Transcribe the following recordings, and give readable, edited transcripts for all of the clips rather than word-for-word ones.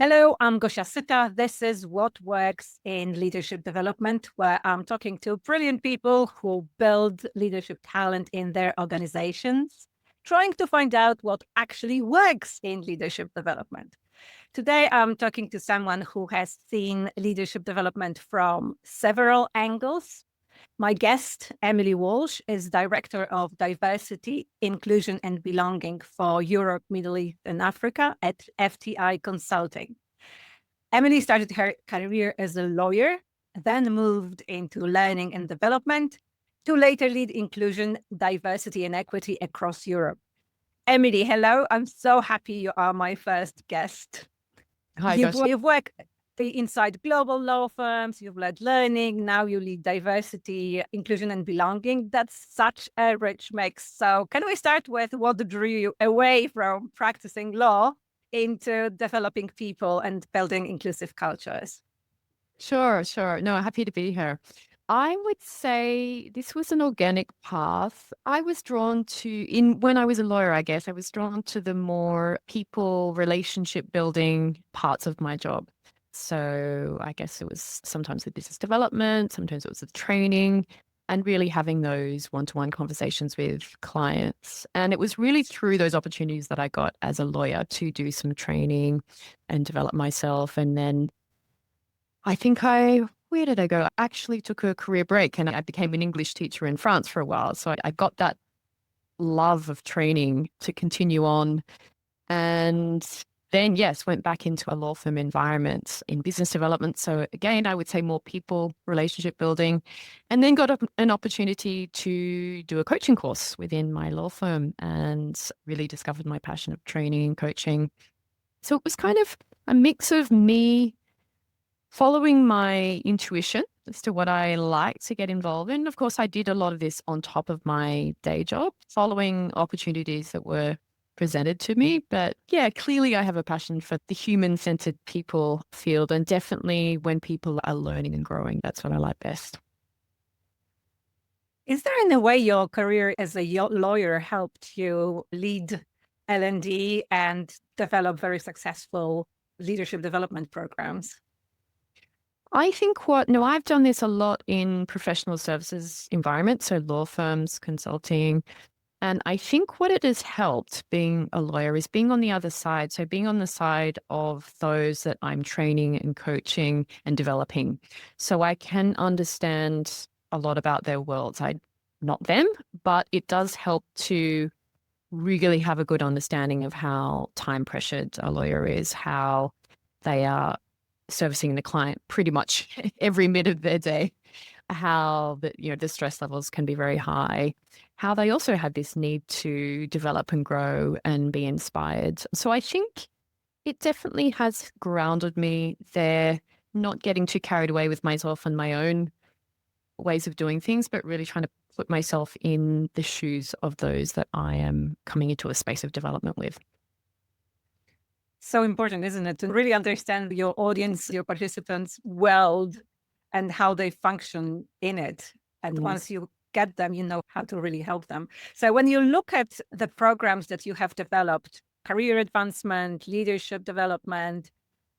Hello, I'm Gosia Sita. This is What Works in Leadership Development, where I'm talking to brilliant people who build leadership talent in their organizations, trying to find out what actually works in leadership development. Today, I'm talking to someone who has seen leadership development from several angles. My guest, Emily Walsh, is Director of Diversity, Inclusion and Belonging for Europe, Middle East and Africa at FTI Consulting. Emily started her career as a lawyer, then moved into learning and development to later lead inclusion, diversity and equity across Europe. Emily, hello. I'm so happy you are my first guest. Hi, Gosh. You've worked inside global law firms, you've led learning, now you lead diversity, inclusion and belonging. That's such a rich mix. So can we start with what drew you away from practicing law into developing people and building inclusive cultures? Sure. No, happy to be here. I would say this was an organic path. I was drawn to, when I was a lawyer, I guess, I was drawn to the more people relationship building parts of my job. So I guess it was sometimes the business development, sometimes it was the training, and really having those one-to-one conversations with clients. And it was really through those opportunities that I got as a lawyer to do some training and develop myself. And then I think where did I go? I actually took a career break and I became an English teacher in France for a while. So I got that love of training to continue on. And then, yes, went back into a law firm environment in business development. So again, I would say more people, relationship building, and then got an opportunity to do a coaching course within my law firm and really discovered my passion of training and coaching. So it was kind of a mix of me following my intuition as to what I like to get involved in. Of course, I did a lot of this on top of my day job, following opportunities that were presented to me. But yeah, clearly I have a passion for the human-centered people field. And definitely when people are learning and growing, that's what I like best. Is there in a way your career as a lawyer helped you lead L&D and develop very successful leadership development programs? I think no, I've done this a lot in professional services environments, so law firms, consulting. And I think what it has helped being a lawyer is being on the other side. So being on the side of those that I'm training and coaching and developing. So I can understand a lot about their worlds. Not them, but it does help to really have a good understanding of how time pressured a lawyer is, how they are servicing the client pretty much every minute of their day, how the stress levels can be very high, how they also have this need to develop and grow and be inspired. So I think it definitely has grounded me there, not getting too carried away with myself and my own ways of doing things, but really trying to put myself in the shoes of those that I am coming into a space of development with. So important, isn't it, to really understand your audience, your participants' world and how they function in it. And once you get them, you know how to really help them. So when you look at the programs that you have developed, career advancement, leadership development,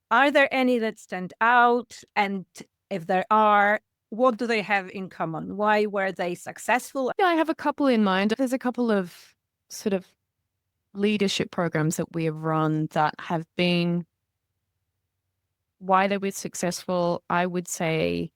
are there any that stand out? And if there are, what do they have in common? Why were they successful? Yeah, I have a couple in mind. There's a couple of sort of leadership programs that we have run that have been, why they were successful, I would say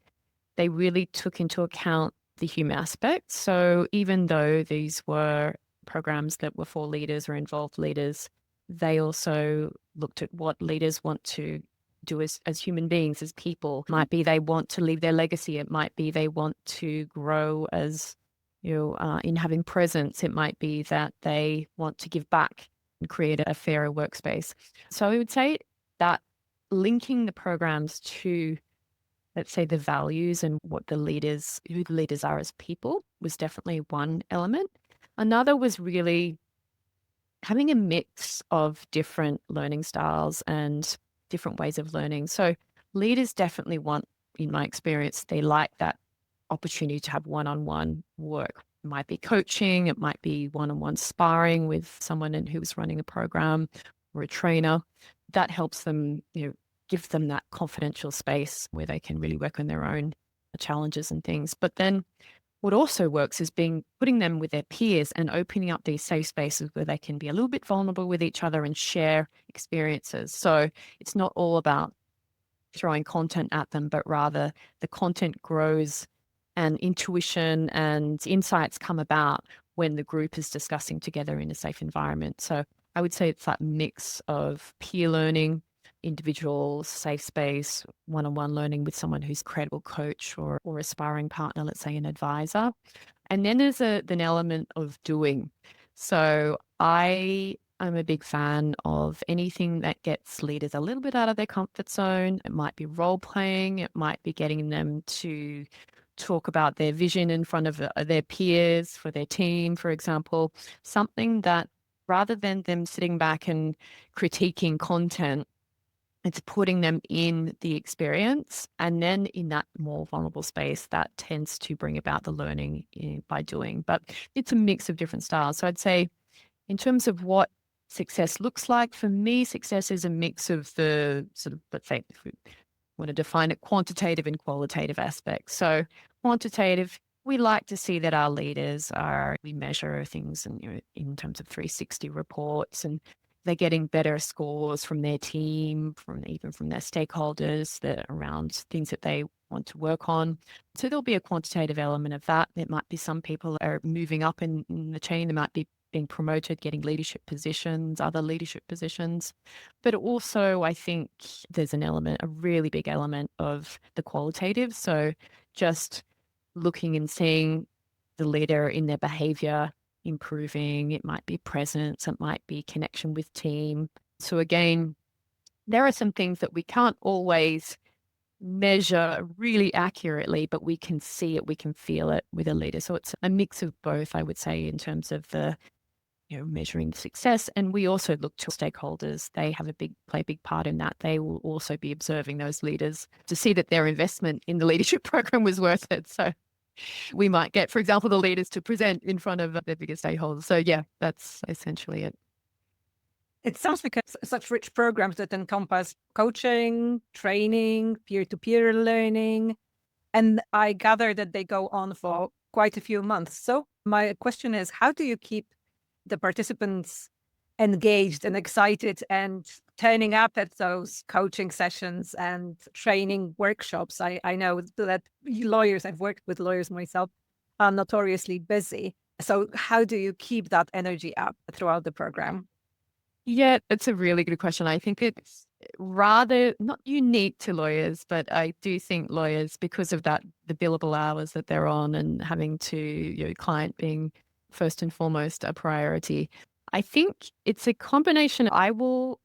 they really took into account the human aspect. So even though these were programs that were for leaders or involved leaders, they also looked at what leaders want to do as human beings, as people. It might be they want to leave their legacy. It might be they want to grow as in having presence. It might be that they want to give back and create a fairer workspace. So I would say that linking the programs to, let's say, the values and who the leaders are as people was definitely one element. Another was really having a mix of different learning styles and different ways of learning. So leaders definitely want, in my experience, they like that opportunity to have one-on-one work. It might be coaching, it might be one-on-one sparring with someone who's running a program or a trainer. that helps them, gives them that confidential space where they can really work on their own challenges and things. But then what also works is putting them with their peers and opening up these safe spaces where they can be a little bit vulnerable with each other and share experiences. So it's not all about throwing content at them, but rather the content grows and intuition and insights come about when the group is discussing together in a safe environment. So I would say it's that mix of peer learning, individual safe space, one-on-one learning with someone who's a credible coach or aspiring partner, let's say an advisor. And then there's an element of doing. So I'm a big fan of anything that gets leaders a little bit out of their comfort zone. It might be role playing, it might be getting them to talk about their vision in front of their peers for their team, for example, something that rather than them sitting back and critiquing content, it's putting them in the experience. And then in that more vulnerable space, that tends to bring about the learning by doing. But it's a mix of different styles. So I'd say in terms of what success looks like, for me, success is a mix of the sort of, let's say, if we want to define it, quantitative and qualitative aspects. So quantitative, we like to see that our leaders we measure things in terms of 360 reports, and they're getting better scores from their team, even from their stakeholders around things that they want to work on. So there'll be a quantitative element of that. It might be some people are moving up in the chain. They might be being promoted, getting leadership positions, other leadership positions. But also, I think there's a really big element of the qualitative. So just looking and seeing the leader in their behavior improving. It might be presence, it might be connection with team. So again, there are some things that we can't always measure really accurately, but we can see it, we can feel it with a leader. So it's a mix of both, I would say, in terms of the measuring success. And we also look to stakeholders. They play a big part in that. They will also be observing those leaders to see that their investment in the leadership program was worth it. So we might get, for example, the leaders to present in front of their biggest stakeholders. So yeah, that's essentially it. It sounds like such rich programs that encompass coaching, training, peer-to-peer learning, and I gather that they go on for quite a few months. So my question is, how do you keep the participants engaged and excited and turning up at those coaching sessions and training workshops? I know that lawyers, I've worked with lawyers myself, are notoriously busy. So how do you keep that energy up throughout the program? Yeah, it's a really good question. I think it's rather not unique to lawyers, but I do think lawyers, because of that, the billable hours that they're on and having to, client being first and foremost a priority. I think it's a combination. I will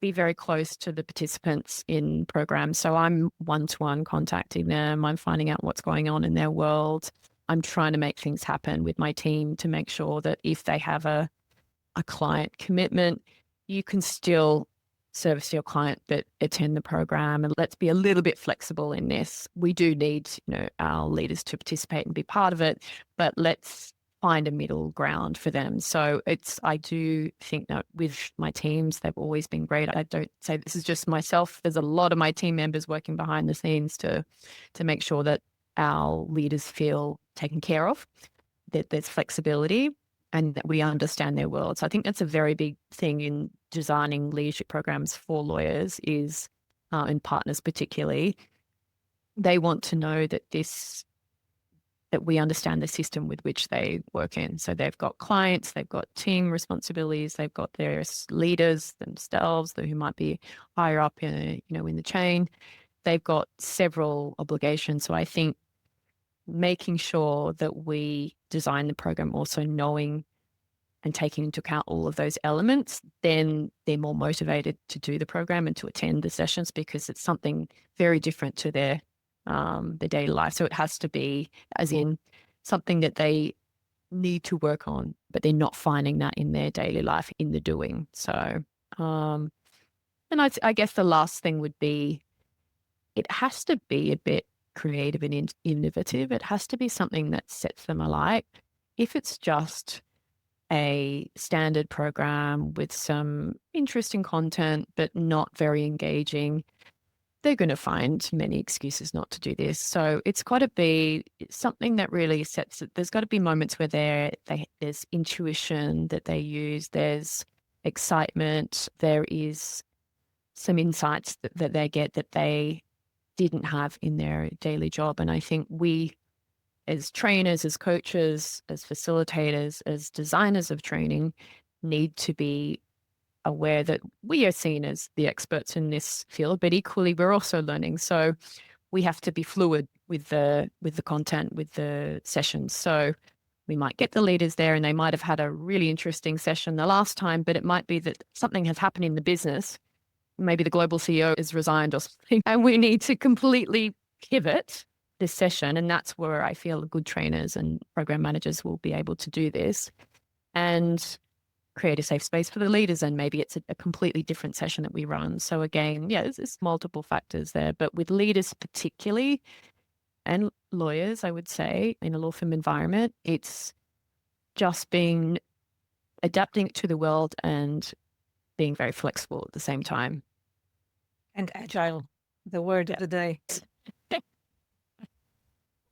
be very close to the participants in programs. So I'm one-to-one contacting them. I'm finding out what's going on in their world. I'm trying to make things happen with my team to make sure that if they have a client commitment, you can still service your client but attend the program. And let's be a little bit flexible in this. We do need, our leaders to participate and be part of it, but let's find a middle ground for them. So I do think that with my teams, they've always been great. I don't say this is just myself. There's a lot of my team members working behind the scenes to make sure that our leaders feel taken care of, that there's flexibility, and that we understand their world. So I think that's a very big thing in designing leadership programs for lawyers is, and partners particularly, they want to know that we understand the system with which they work in. So they've got clients, they've got team responsibilities, they've got their leaders themselves who might be higher up in the chain. They've got several obligations. So I think making sure that we design the program also knowing and taking into account all of those elements, then they're more motivated to do the program and to attend the sessions because it's something very different to their daily life. So it has to be, as in, something that they need to work on, but they're not finding that in their daily life in the doing. So, and I guess the last thing would be, it has to be a bit creative and innovative. It has to be something that sets them alight. If it's just a standard program with some interesting content, but not very engaging, they're going to find many excuses not to do this. So it's got to be something that really sets it. There's got to be moments where there's intuition that they use, there's excitement, there is some insights that they get that they didn't have in their daily job. And I think we, as trainers, as coaches, as facilitators, as designers of training, need to be aware that we are seen as the experts in this field, but equally we're also learning. So we have to be fluid with the content, with the sessions. So we might get the leaders there and they might have had a really interesting session the last time, but it might be that something has happened in the business. Maybe the global CEO is resigned or something, and we need to completely pivot this session. And that's where I feel good trainers and program managers will be able to do this and create a safe space for the leaders. And maybe it's a completely different session that we run. So again, yeah, there's multiple factors there, but with leaders particularly, and lawyers, I would say, in a law firm environment, it's just being adapting to the world and being very flexible at the same time. And agile, the word of the day.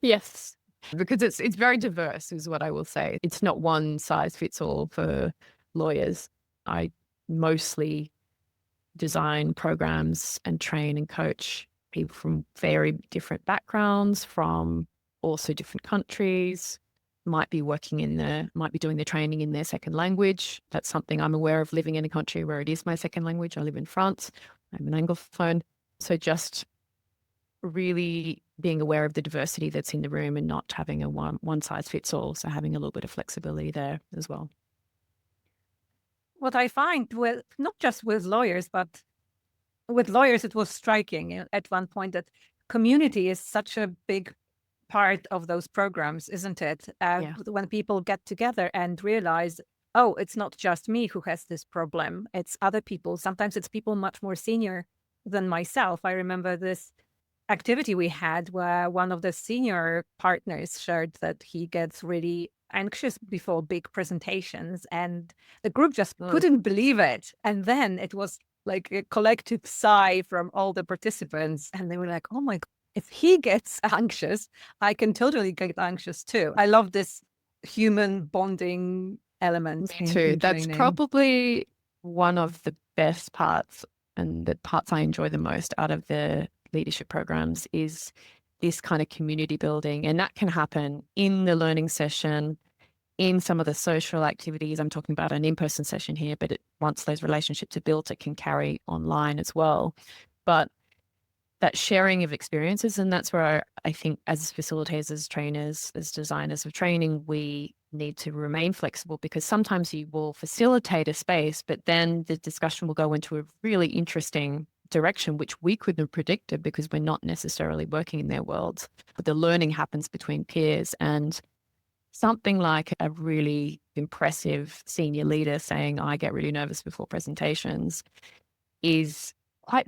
Yes, because it's very diverse is what I will say. It's not one size fits all for lawyers. I mostly design programs and train and coach people from very different backgrounds, from also different countries, might be doing the training in their second language. That's something I'm aware of, living in a country where it is my second language. I live in France. I'm an Anglophone. So just really being aware of the diversity that's in the room and not having a one size fits all. So having a little bit of flexibility there as well. What I find with not just with lawyers, but with lawyers, it was striking at one point that community is such a big part of those programs, isn't it? Yeah. When people get together and realize, oh, it's not just me who has this problem, it's other people. Sometimes it's people much more senior than myself. I remember this activity we had where one of the senior partners shared that he gets really anxious before big presentations, and the group just couldn't believe it. And then it was like a collective sigh from all the participants, and they were like, oh my God, if he gets anxious, I can totally get anxious too. I love this human bonding element. Me too. That's training. Probably one of the best parts, and the parts I enjoy the most out of the leadership programs is this kind of community building. And that can happen in the learning session, in some of the social activities. I'm talking about an in-person session here, but once those relationships are built, it can carry online as well. But that sharing of experiences, and that's where I think as facilitators, as trainers, as designers of training, we need to remain flexible, because sometimes you will facilitate a space, but then the discussion will go into a really interesting direction, which we couldn't have predicted because we're not necessarily working in their worlds. But the learning happens between peers, and something like a really impressive senior leader saying, I get really nervous before presentations, is quite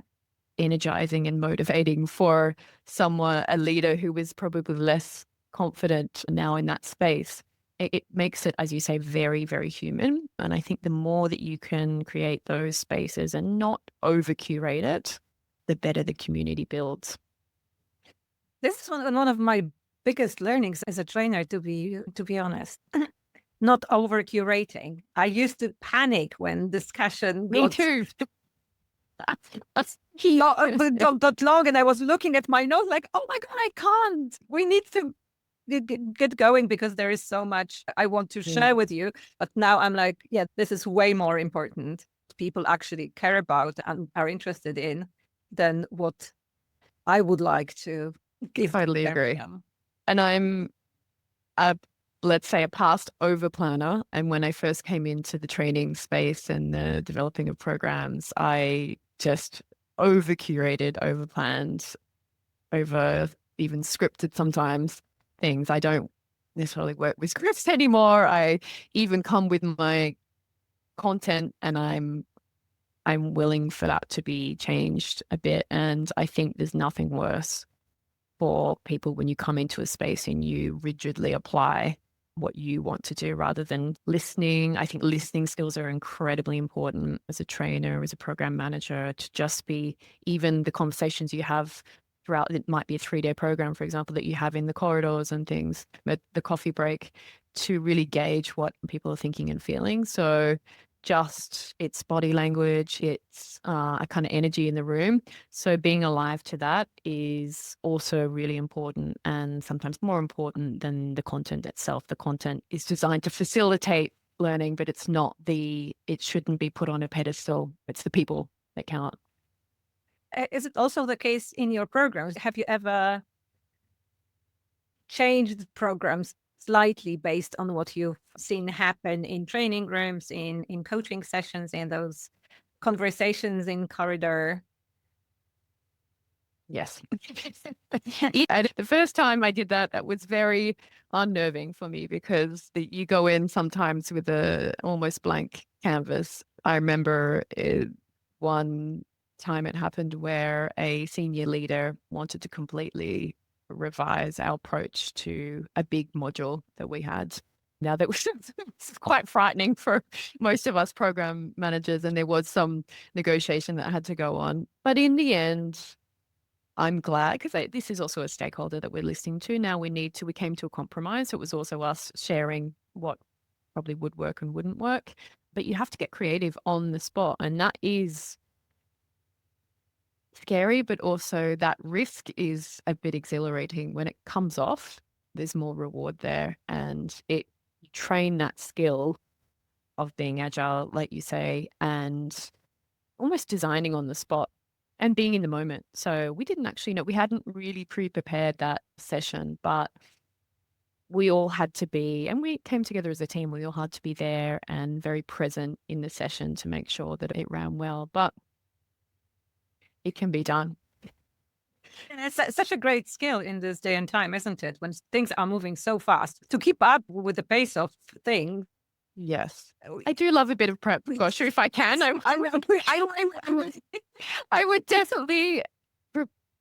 energizing and motivating for a leader who is probably less confident now in that space. It makes it, as you say, very, very human. And I think the more that you can create those spaces and not over curate it, the better the community builds. This is one of my biggest learnings as a trainer, to be honest. Not over curating. I used to panic when discussion Me too. got long, and I was looking at my notes like, oh my God, I can't. We need to get going because there is so much I want to share with you. But now I'm like, yeah, this is way more important. People actually care about and are interested in than what I would like to give. Totally agree. And I'm let's say a past over planner. And when I first came into the training space and the developing of programs, I just over curated, over planned, over even scripted sometimes things. I don't necessarily work with scripts anymore. I even come with my content, and I'm willing for that to be changed a bit. And I think there's nothing worse for people when you come into a space and you rigidly apply what you want to do rather than listening. I think listening skills are incredibly important as a trainer, as a program manager, to just be, even the conversations you have throughout, it might be a 3-day program, for example, that you have in the corridors and things, at the coffee break, to really gauge what people are thinking and feeling. So just it's body language, it's a kind of energy in the room. So being alive to that is also really important, and sometimes more important than the content itself. The content is designed to facilitate learning, but it shouldn't be put on a pedestal. It's the people that count. Is it also the case in your programs? Have you ever changed programs slightly based on what you've seen happen in training rooms, in coaching sessions, in those conversations in corridor? Yes. The first time I did that, that was very unnerving for me, because you go in sometimes with a almost blank canvas. I remember one time it happened where a senior leader wanted to completely revise our approach to a big module that we had. Now that was quite frightening for most of us program managers, and there was some negotiation that had to go on. But in the end, I'm glad, because this is also a stakeholder that we're listening to. Now we came to a compromise. It was also us sharing what probably would work and wouldn't work. But you have to get creative on the spot. And that is scary, but also that risk is a bit exhilarating. When it comes off, there's more reward there. And you train that skill of being agile, like you say, and almost designing on the spot and being in the moment. So we didn't actually know, we hadn't really pre-prepared that session, but we all had to be, and we came together as a team, we all had to be there and very present in the session to make sure that it ran well. But it can be done. And it's such a great skill in this day and time, isn't it? When things are moving so fast, to keep up with the pace of things. Yes. I do love a bit of prep, gosh, if I can. I would definitely,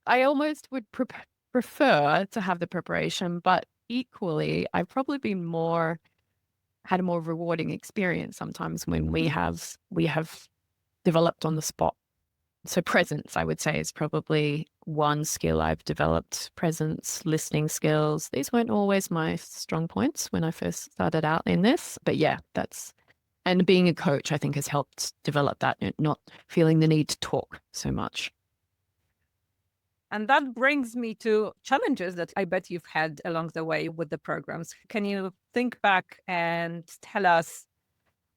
I almost would prefer to have the preparation, but equally, I've probably had a more rewarding experience sometimes when we have developed on the spot. So presence, I would say, is probably one skill I've developed. Presence, listening skills. These weren't always my strong points when I first started out in this. But yeah, and being a coach, I think, has helped develop that, not feeling the need to talk so much. And that brings me to challenges that I bet you've had along the way with the programs. Can you think back and tell us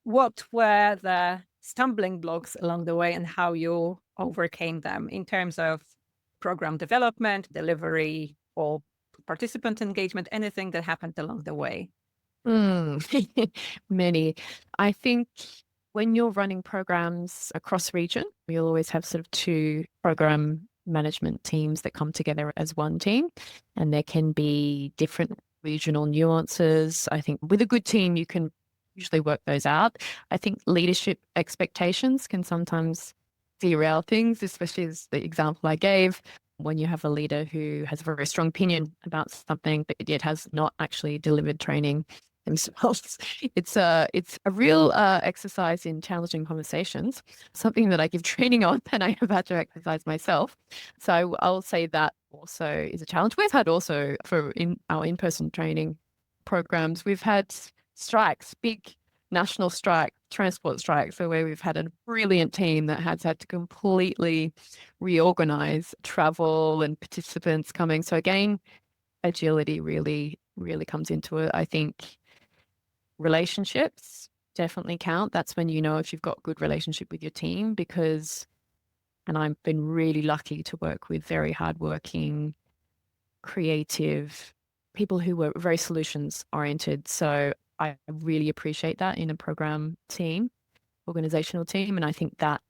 what were the stumbling blocks along the way and how you overcame them in terms of program development, delivery, or participant engagement, anything that happened along the way? Many. I think when you're running programs across region, you'll always have sort of 2 program management teams that come together as one team, and there can be different regional nuances. I think with a good team, you can usually work those out. I think leadership expectations can sometimes derail things, especially as the example I gave, when you have a leader who has a very strong opinion about something, but yet has not actually delivered training themselves. It's a real exercise in challenging conversations, something that I give training on and I have had to exercise myself. So I'll say that also is a challenge. We've had also in our in-person training programs, we've had strikes, big national strike, transport strikes, so where we've had a brilliant team that has had to completely reorganize travel and participants coming. So again, agility really, really comes into it. I think relationships definitely count. That's when you know if you've got good relationship with your team, and I've been really lucky to work with very hardworking, creative people who were very solutions oriented. So I really appreciate that in a program team, organizational team. And I think that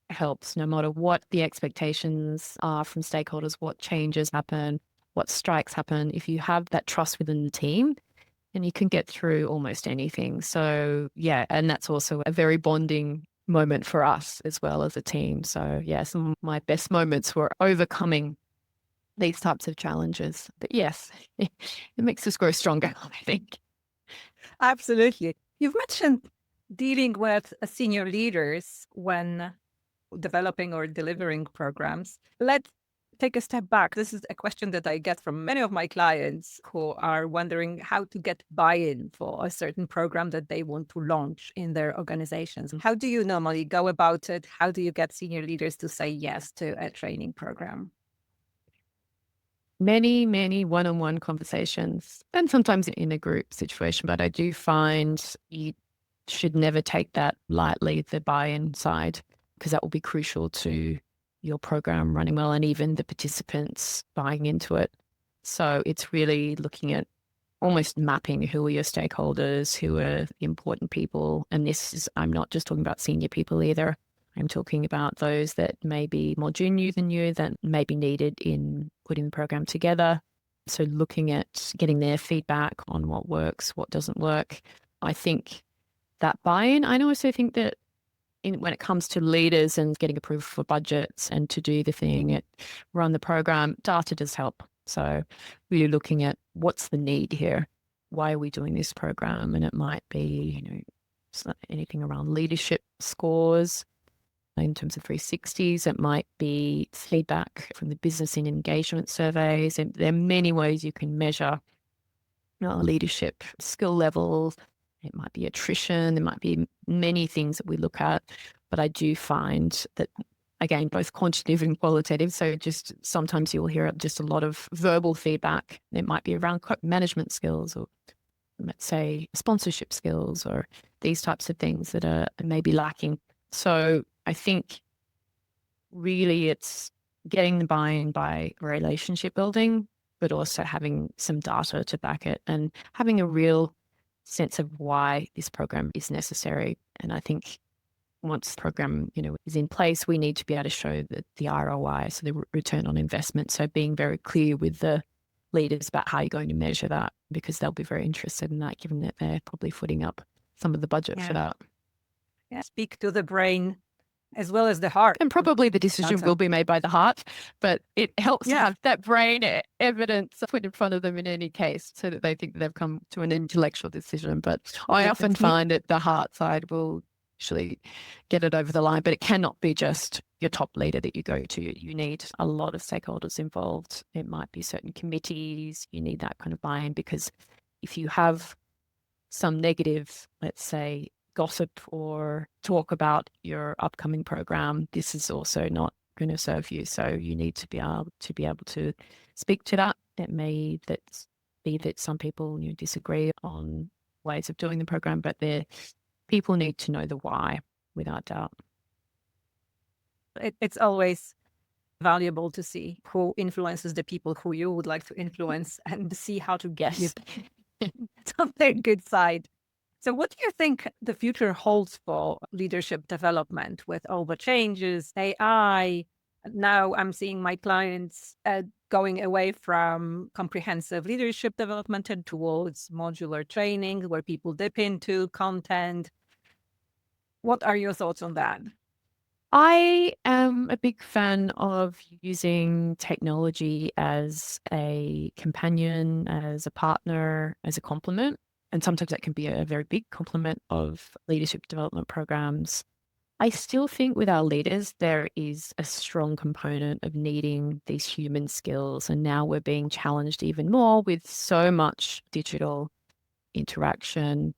helps no matter what the expectations are from stakeholders, what changes happen, what strikes happen. If you have that trust within the team, and you can get through almost anything. So yeah, and that's also a very bonding moment for us as well as a team. So yeah, some of my best moments were overcoming these types of challenges. But yes, it makes us grow stronger, I think. Absolutely. You've mentioned dealing with senior leaders when developing or delivering programs. Let's take a step back. This is a question that I get from many of my clients who are wondering how to get buy-in for a certain program that they want to launch in their organizations. How do you normally go about it? How do you get senior leaders to say yes to a training program? Many one-on-one conversations, and sometimes in a group situation. But I do find you should never take that lightly, the buy-in side, because that will be crucial to your program running well and even the participants buying into it. So it's really looking at almost mapping who are your stakeholders, who are the important people. And this is, I'm not just talking about senior people either. I'm talking about those that may be more junior than you, that may be needed in putting the program together. So looking at getting their feedback on what works, what doesn't work. I think that buy-in, I also think that when it comes to leaders and getting approval for budgets and to do the thing, run the program, data does help. So really looking at what's the need here? Why are we doing this program? And it might be, anything around leadership scores. In terms of 360s, it might be feedback from the business and engagement surveys. And there are many ways you can measure leadership skill levels. It might be attrition. There might be many things that we look at. But I do find that, again, both quantitative and qualitative. So just sometimes you'll hear just a lot of verbal feedback. It might be around management skills or, let's say, sponsorship skills or these types of things that are maybe lacking. So I think really it's getting the buy-in by relationship building, but also having some data to back it and having a real sense of why this program is necessary. And I think once the program, is in place, we need to be able to show the ROI, so the return on investment. So being very clear with the leaders about how you're going to measure that, because they'll be very interested in that, given that they're probably footing up some of the budget for that. Yeah. Speak to the brain as well as the heart. And probably the decision will be made by the heart, but it helps to have that brain evidence put in front of them in any case so that they think they've come to an intellectual decision. But I often find that the heart side will actually get it over the line, but it cannot be just your top leader that you go to. You need a lot of stakeholders involved. It might be certain committees. You need that kind of buy-in, because if you have some negative, let's say, gossip or talk about your upcoming program, this is also not going to serve you. So you need to be able to speak to that. It may be that some people disagree on ways of doing the program, but people need to know the why, without doubt. It's always valuable to see who influences the people who you would like to influence and see how to get you on their good side. So what do you think the future holds for leadership development with all the changes, AI? Now I'm seeing my clients going away from comprehensive leadership development and towards modular training where people dip into content. What are your thoughts on that? I am a big fan of using technology as a companion, as a partner, as a complement. And sometimes that can be a very big complement of leadership development programs. I still think with our leaders, there is a strong component of needing these human skills. And now we're being challenged even more with so much digital interaction.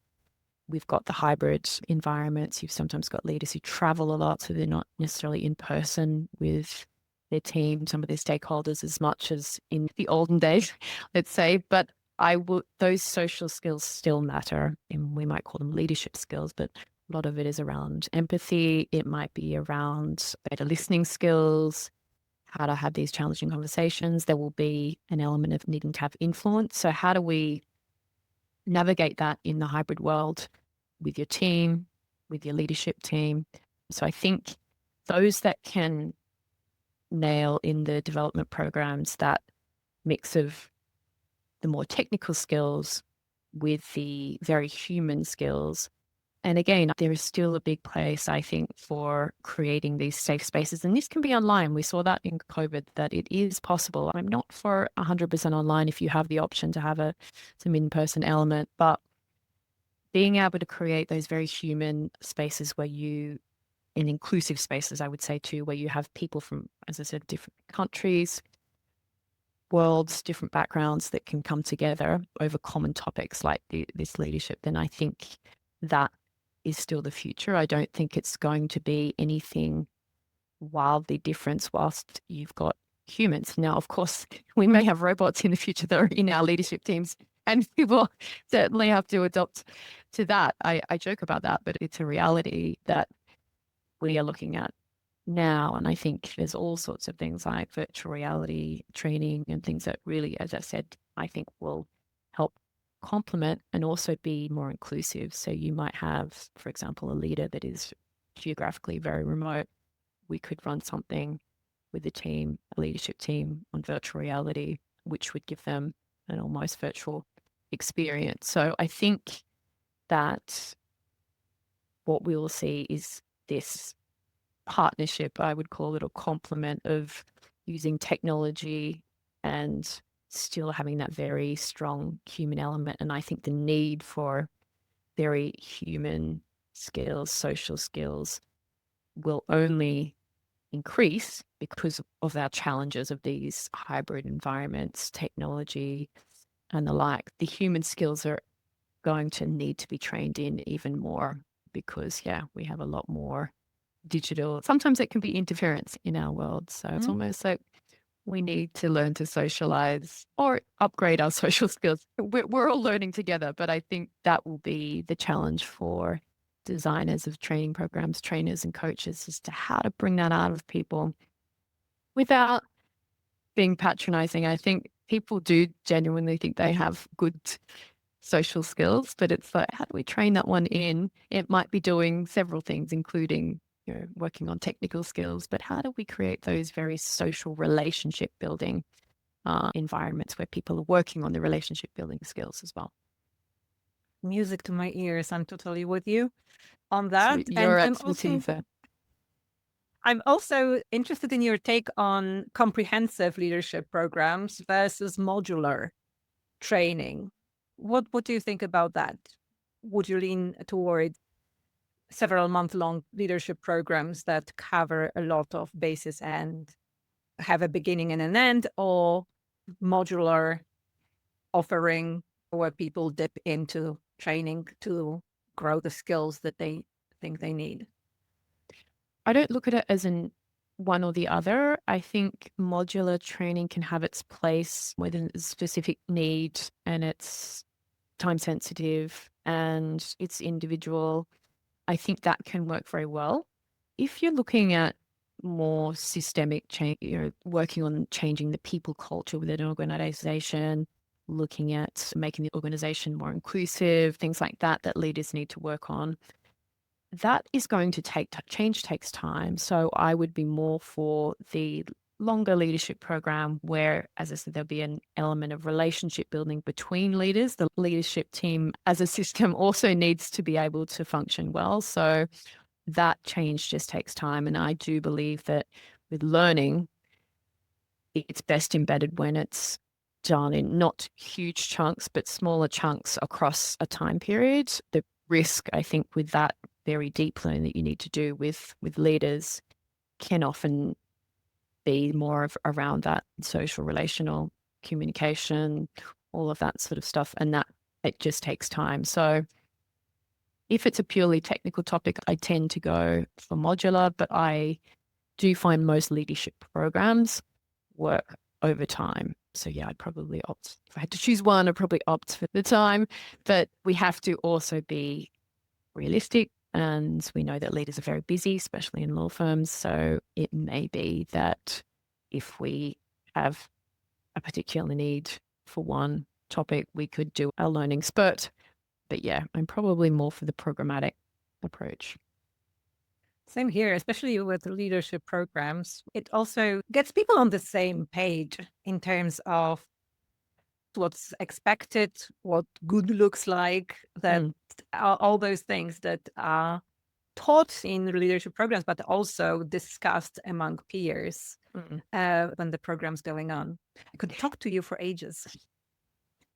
We've got the hybrid environments. You've sometimes got leaders who travel a lot, so they're not necessarily in person with their team, some of their stakeholders, as much as in the olden days, let's say. But those social skills still matter, and we might call them leadership skills, but a lot of it is around empathy. It might be around better listening skills, how to have these challenging conversations. There will be an element of needing to have influence. So how do we navigate that in the hybrid world with your team, with your leadership team? So I think those that can nail in the development programs that mix of the more technical skills with the very human skills. And again, there is still a big place, I think, for creating these safe spaces. And this can be online. We saw that in COVID, that it is possible. I'm not for 100% online if you have the option to have some in-person element, but being able to create those very human spaces where you, in inclusive spaces, I would say too, where you have people from, as I said, different countries, worlds, different backgrounds that can come together over common topics like this leadership, then I think that is still the future. I don't think it's going to be anything wildly different whilst you've got humans. Now, of course, we may have robots in the future that are in our leadership teams, and we will certainly have to adopt to that. I joke about that, but it's a reality that we are looking at now. And I think there's all sorts of things like virtual reality training and things that really, as I said, I think will help complement and also be more inclusive. So you might have, for example, a leader that is geographically very remote. We could run something with the team, a leadership team on virtual reality, which would give them an almost virtual experience. So I think that what we will see is this partnership, I would call it, or complement of using technology and still having that very strong human element. And I think the need for very human skills, social skills, will only increase because of our challenges of these hybrid environments, technology, and the like. The human skills are going to need to be trained in even more because, yeah, we have a lot more digital. Sometimes it can be interference in our world. So it's almost like we need to learn to socialize or upgrade our social skills. We're all learning together, but I think that will be the challenge for designers of training programs, trainers and coaches, as to how to bring that out of people without being patronizing. I think people do genuinely think they have good social skills, but it's like, how do we train that one in? It might be doing several things, including, working on technical skills, but how do we create those very social relationship building environments where people are working on the relationship building skills as well? Music to my ears. I'm totally with you on that. So your And expertise there. I'm also interested in your take on comprehensive leadership programs versus modular training. What do you think about that? Would you lean toward several month-long leadership programs that cover a lot of bases and have a beginning and an end, or modular offering where people dip into training to grow the skills that they think they need? I don't look at it as an one or the other. I think modular training can have its place within a specific need, and it's time sensitive and it's individual. I think that can work very well. If you're looking at more systemic change, working on changing the people culture within an organization, looking at making the organization more inclusive, things like that, that leaders need to work on, that is going to change takes time. So I would be more for the longer leadership program where, as I said, there'll be an element of relationship building between leaders. The leadership team as a system also needs to be able to function well. So that change just takes time. And I do believe that with learning, it's best embedded when it's done in not huge chunks, but smaller chunks across a time period. The risk, I think, with that very deep learning that you need to do with leaders can often be more of around that social, relational communication, all of that sort of stuff. And that it just takes time. So if it's a purely technical topic, I tend to go for modular, but I do find most leadership programs work over time. So yeah, I'd probably opt, if I had to choose one, I'd probably opt for the time, but we have to also be realistic. And we know that leaders are very busy, especially in law firms. So it may be that if we have a particular need for one topic, we could do a learning spurt. But yeah, I'm probably more for the programmatic approach. Same here, especially with leadership programs. It also gets people on the same page in terms of what's expected, what good looks like, that all those things that are taught in leadership programs, but also discussed among peers when the program's going on. I could talk to you for ages.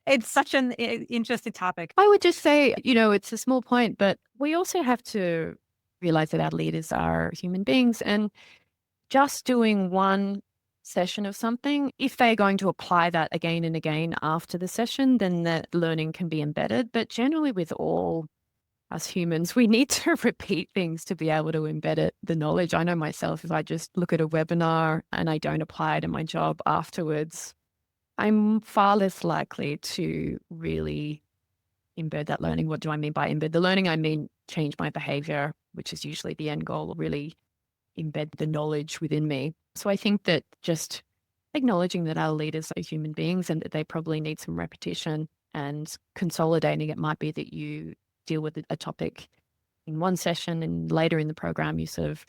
It's such an interesting topic. I would just say, it's a small point, but we also have to realize that our leaders are human beings, and just doing one session of something, if they're going to apply that again and again after the session, then that learning can be embedded. But generally with all us humans, we need to repeat things to be able to embed it, the knowledge. I know myself, if I just look at a webinar and I don't apply it in my job afterwards, I'm far less likely to really embed that learning. What do I mean by embed the learning? I mean change my behavior, which is usually the end goal, really embed the knowledge within me. So I think that just acknowledging that our leaders are human beings and that they probably need some repetition and consolidating, it might be that you deal with a topic in one session and later in the program you sort of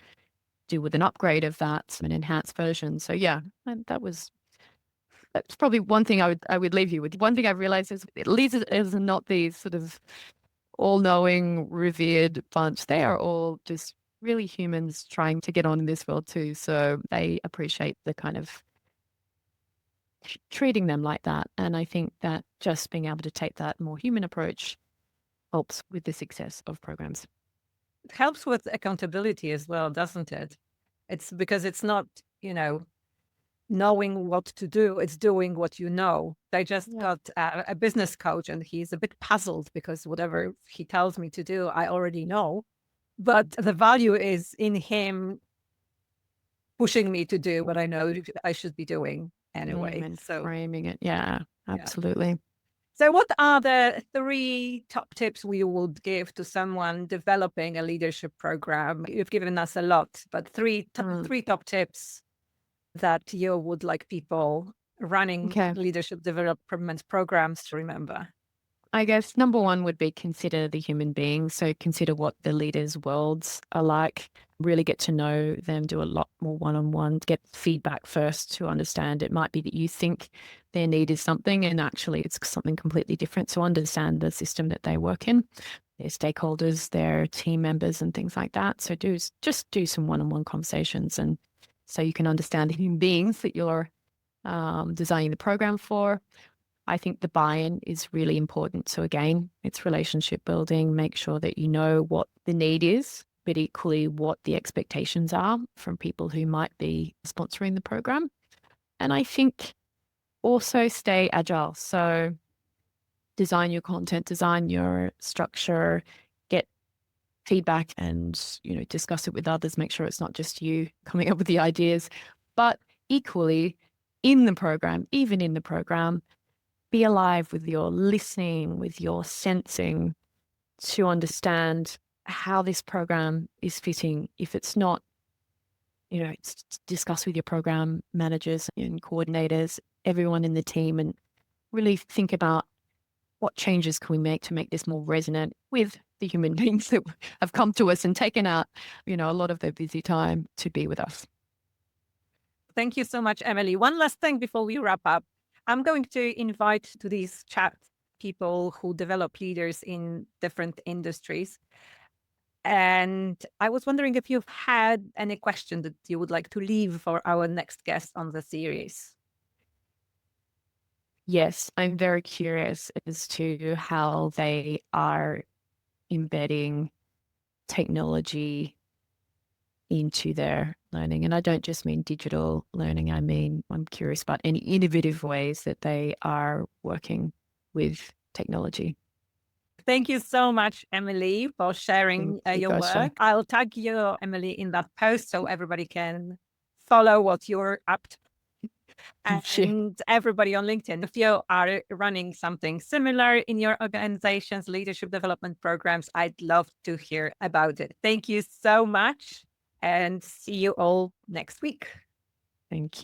deal with an upgrade of that, an enhanced version. So yeah, and that's probably one thing I would leave you with. One thing I've realized is leaders is not these sort of all-knowing, revered bunch. They are all just really humans trying to get on in this world too. So they appreciate the kind of treating them like that. And I think that just being able to take that more human approach helps with the success of programs. It helps with accountability as well, doesn't it? It's because it's not, knowing what to do, it's doing what you know. I just got a business coach and he's a bit puzzled because whatever he tells me to do, I already know. But the value is in him pushing me to do what I know I should be doing anyway. And So framing it. Yeah, absolutely. So what are the 3 top tips we would give to someone developing a leadership program? You've given us a lot, but 3 top tips that you would like people running leadership development programs to remember. I guess number 1 would be consider the human being. So consider what the leaders' worlds are like, really get to know them, do a lot more one-on-one, get feedback first to understand. It might be that you think their need is something and actually it's something completely different. So understand the system that they work in, their stakeholders, their team members and things like that. So just do some one-on-one conversations, and so you can understand the human beings that you're designing the program for. I think the buy-in is really important. So again, it's relationship building. Make sure that you know what the need is, but equally what the expectations are from people who might be sponsoring the program. And I think also stay agile. So design your content, design your structure, get feedback and, discuss it with others. Make sure it's not just you coming up with the ideas, but equally in the program, even in the program, be alive with your listening, with your sensing to understand how this program is fitting. If it's not, it's discuss with your program managers and coordinators, everyone in the team, and really think about what changes can we make to make this more resonant with the human beings that have come to us and taken out, a lot of their busy time to be with us. Thank you so much, Emily. One last thing before we wrap up. I'm going to invite to these chat people who develop leaders in different industries. And I was wondering if you've had any question that you would like to leave for our next guest on the series. Yes, I'm very curious as to how they are embedding technology into their learning. And I don't just mean digital learning. I mean, I'm curious about any innovative ways that they are working with technology. Thank you so much, Emily, for sharing your work. I'll tag you, Emily, in that post so everybody can follow what you're up to. And everybody on LinkedIn, if you are running something similar in your organization's leadership development programs, I'd love to hear about it. Thank you so much, and see you all next week. Thank you.